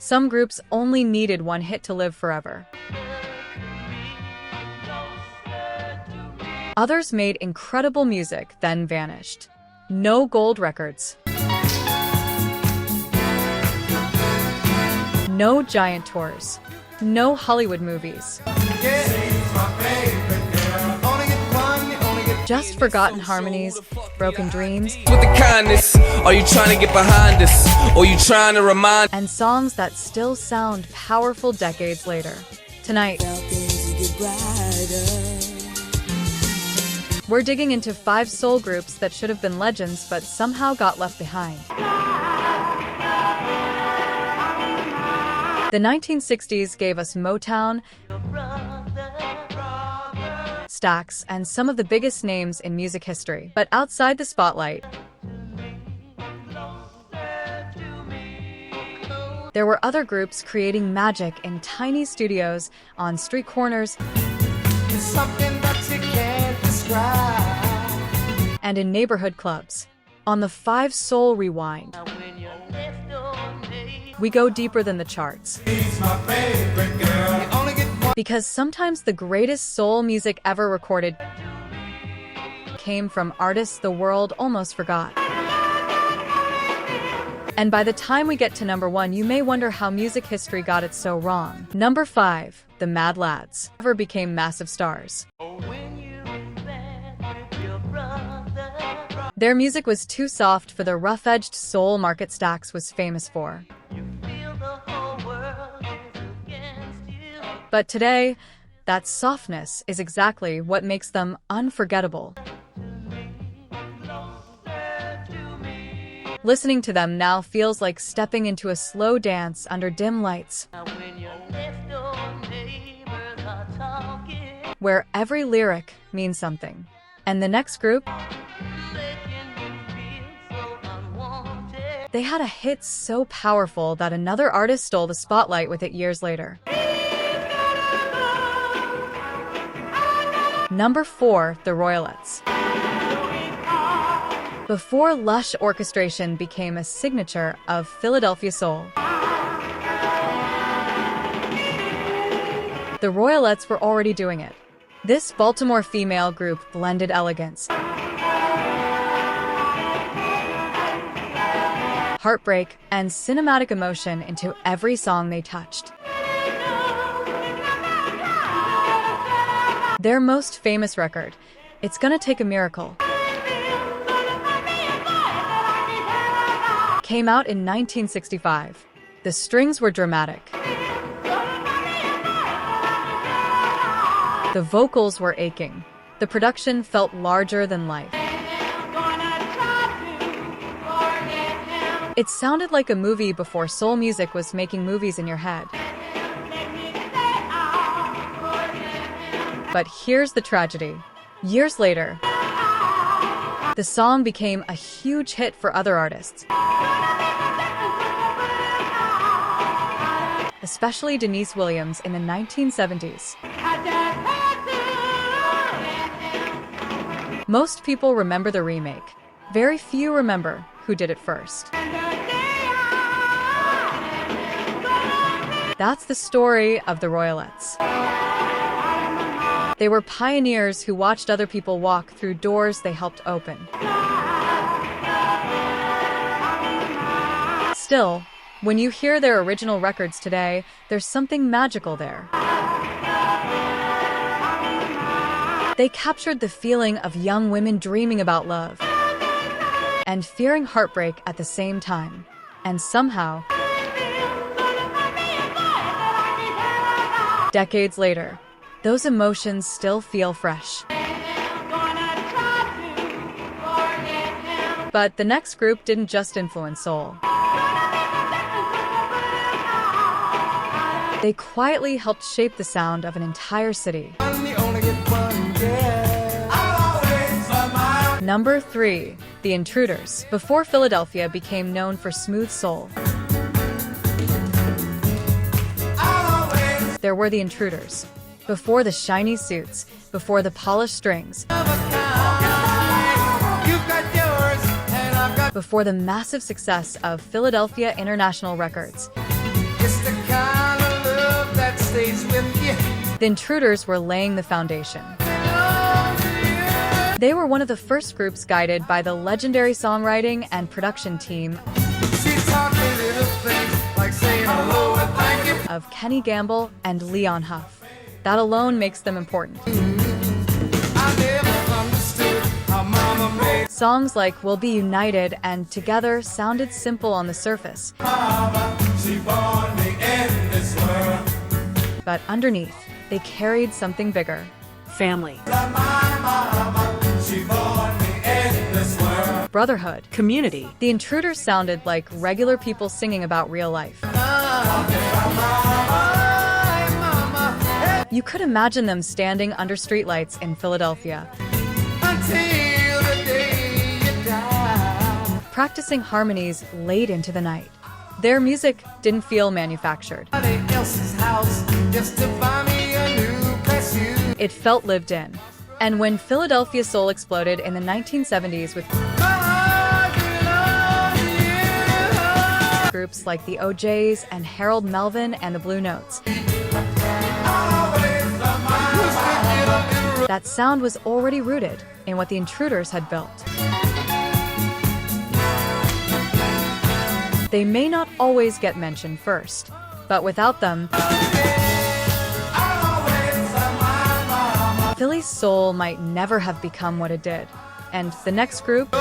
Some groups only needed one hit to live forever. Others made incredible music, then vanished. No gold records. No giant tours. No Hollywood movies. Just forgotten harmonies, broken dreams, with the kindness, are you trying to get behind us? Or you trying to remind? And songs that still sound powerful decades later. Tonight, we're digging into 5 soul groups that should have been legends but somehow got left behind. The 1960s gave us Motown, Stax, and some of the biggest names in music history. But outside the spotlight, there were other groups creating magic in tiny studios, on street corners, and in neighborhood clubs. On the 5 Soul Rewind, we go deeper than the charts. Because sometimes the greatest soul music ever recorded came from artists the world almost forgot. And by the time we get to number 1, you may wonder how music history got it so wrong. Number 5, the Mad Lads never became massive stars. Their music was too soft for the rough-edged soul market Stax was famous for. But today, that softness is exactly what makes them unforgettable. Listening to them now feels like stepping into a slow dance under dim lights, where every lyric means something. And the next group, they had a hit so powerful that another artist stole the spotlight with it years later. Number 4, the Royalettes. Before lush orchestration became a signature of Philadelphia soul, the Royalettes were already doing it. This Baltimore female group blended elegance, heartbreak, and cinematic emotion into every song they touched. Their most famous record, It's Gonna Take a Miracle, came out in 1965. The strings were dramatic. The vocals were aching. The production felt larger than life. It sounded like a movie before soul music was making movies in your head. But here's the tragedy. Years later, the song became a huge hit for other artists, especially Denise Williams in the 1970s. Most people remember the remake. Very few remember who did it first. That's the story of the Royalettes. They were pioneers who watched other people walk through doors they helped open. Still, when you hear their original records today, there's something magical there. They captured the feeling of young women dreaming about love and fearing heartbreak at the same time. And somehow, decades later, those emotions still feel fresh. But the next group didn't just influence soul. They quietly helped shape the sound of an entire city. Number 3, the Intruders. Before Philadelphia became known for smooth soul, there were the Intruders. Before the shiny suits, before the polished strings, before the massive success of Philadelphia International Records, The Intruders were laying the foundation. They were one of the first groups guided by the legendary songwriting and production team of Kenny Gamble and Leon Huff. That alone makes them important. Songs like We'll Be United and Together sounded simple on the surface. But underneath, they carried something bigger. Family. Brotherhood. Community. The Intruders sounded like regular people singing about real life. You could imagine them standing under streetlights in Philadelphia, practicing harmonies late into the night. Their music didn't feel manufactured. It felt lived in. And when Philadelphia soul exploded in the 1970s with groups like the OJs and Harold Melvin and the Blue Notes, that sound was already rooted in what the Intruders had built. They may not always get mentioned first, but without them, Philly's soul might never have become what it did. And the next group,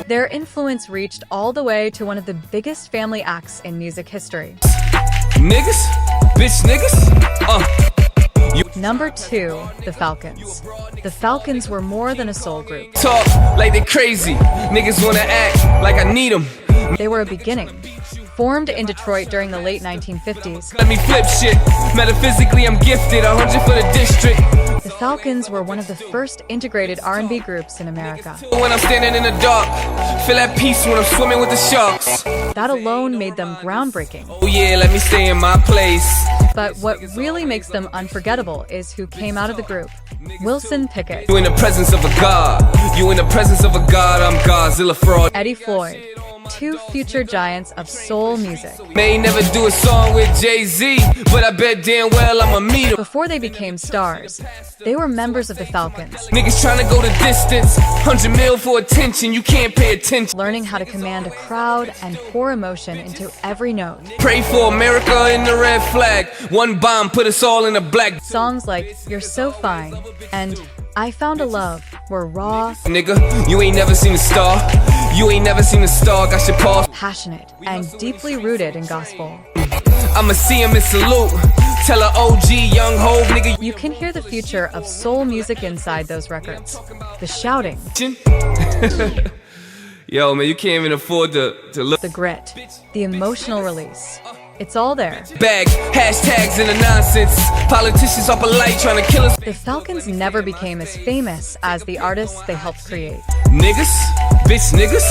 their influence reached all the way to one of the biggest family acts in music history. Niggas? Bitch niggas? Number 2, the Falcons. The Falcons were more than a soul group. Talk like they crazy. Niggas wanna act like I need them. They were a beginning. Formed in Detroit during the late 1950s, Let me flip shit. Metaphysically, I'm gifted. 100 for the district. the Falcons were one of the first integrated R&B groups in America. When I'm standing in the dark, feel at peace when I'm swimming with the sharks. That alone made them groundbreaking. Oh yeah, let me stay in my place. But what really makes them unforgettable is who came out of the group. Wilson Pickett, You in the presence of a god. You in the presence of a god. I'm Godzilla fraud. Eddie Floyd, two future giants of soul music. May never do a song with Jay-Z, but I bet damn well I'ma meet him. Before they became stars, they were members of the Falcons, Niggas trying to go the distance. 100 mil for attention. You can't pay attention. learning how to command a crowd and pour emotion into every note. Pray for America in the red flag. One bomb put us all in a black. Songs like You're So Fine and I Found a Love were raw, Nigga, you ain't never seen a star. You ain't never seen a star. Got your paws. passionate, and deeply rooted in gospel. I'ma see him and salute. Tell her OG, young Hove, nigga. You can hear the future of soul music inside those records. The shouting, Yo, man, you can't even afford to look the grit, the emotional release. It's all there. back. Hashtags and the nonsense. Politicians are polite trying to kill us. The Falcons never became as famous as the artists they helped create. Niggas, bitch niggas,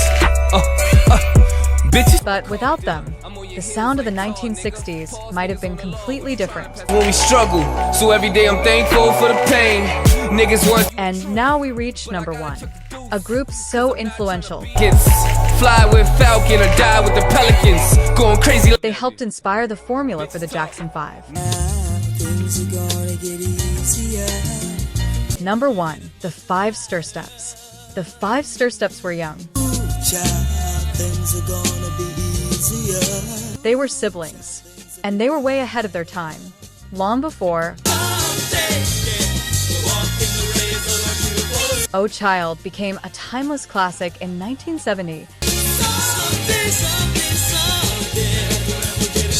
bitches. But without them, the sound of the 1960s might have been completely different. When we struggle, so every day I'm thankful for the pain. Niggas want And now we reach number 1, a group so influential. kids. Fly with Falcon or die with the Pelicans. Going crazy. They helped inspire the formula for the Jackson 5. Number 1, the 5 Stir Steps. The 5 Stir Steps were young. They were siblings, and they were way ahead of their time. Long before Oh Child became a timeless classic in 1970,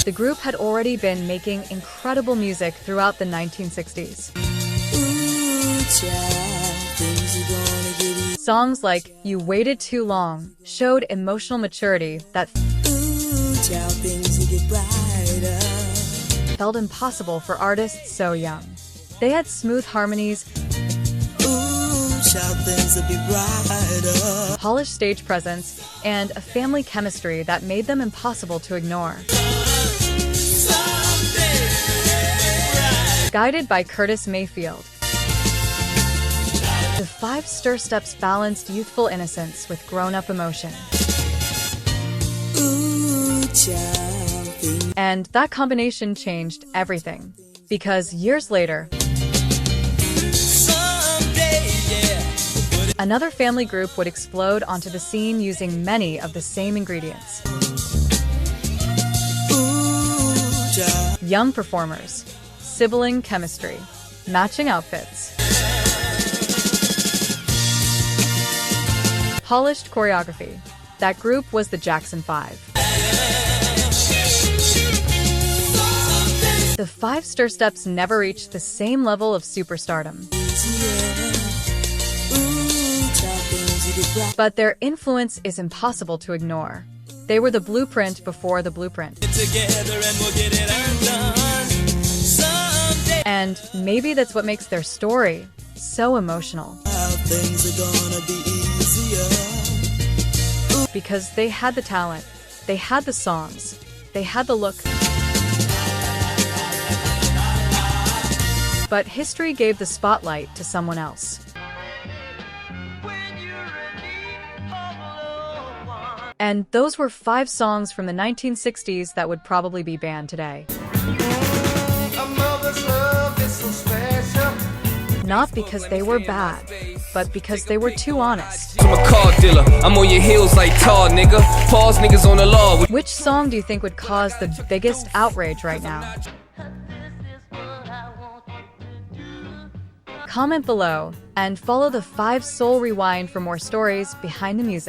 the group had already been making incredible music throughout the 1960s. Songs like You Waited Too Long showed emotional maturity that felt impossible for artists so young. They had smooth harmonies, polished stage presence, and a family chemistry that made them impossible to ignore. Guided by Curtis Mayfield, the 5 Stir Steps balanced youthful innocence with grown-up emotion. And that combination changed everything. Because years later, another family group would explode onto the scene using many of the same ingredients. Young performers, sibling chemistry, matching outfits, polished choreography. That group was the Jackson 5. The five stir steps never reached the same level of superstardom. But their influence is impossible to ignore. They were the blueprint before the blueprint. And maybe that's what makes their story so emotional. Because they had the talent, they had the songs, they had the look. But history gave the spotlight to someone else. And those were 5 songs from the 1960s that would probably be banned today. Not because they were bad, but because they were too honest. I'm a car dealer, I'm on your heels like tar, nigga. Pause niggas on the law. Which song do you think would cause the biggest outrage right now? Comment below and follow the 5 Soul Rewind for more stories behind the music.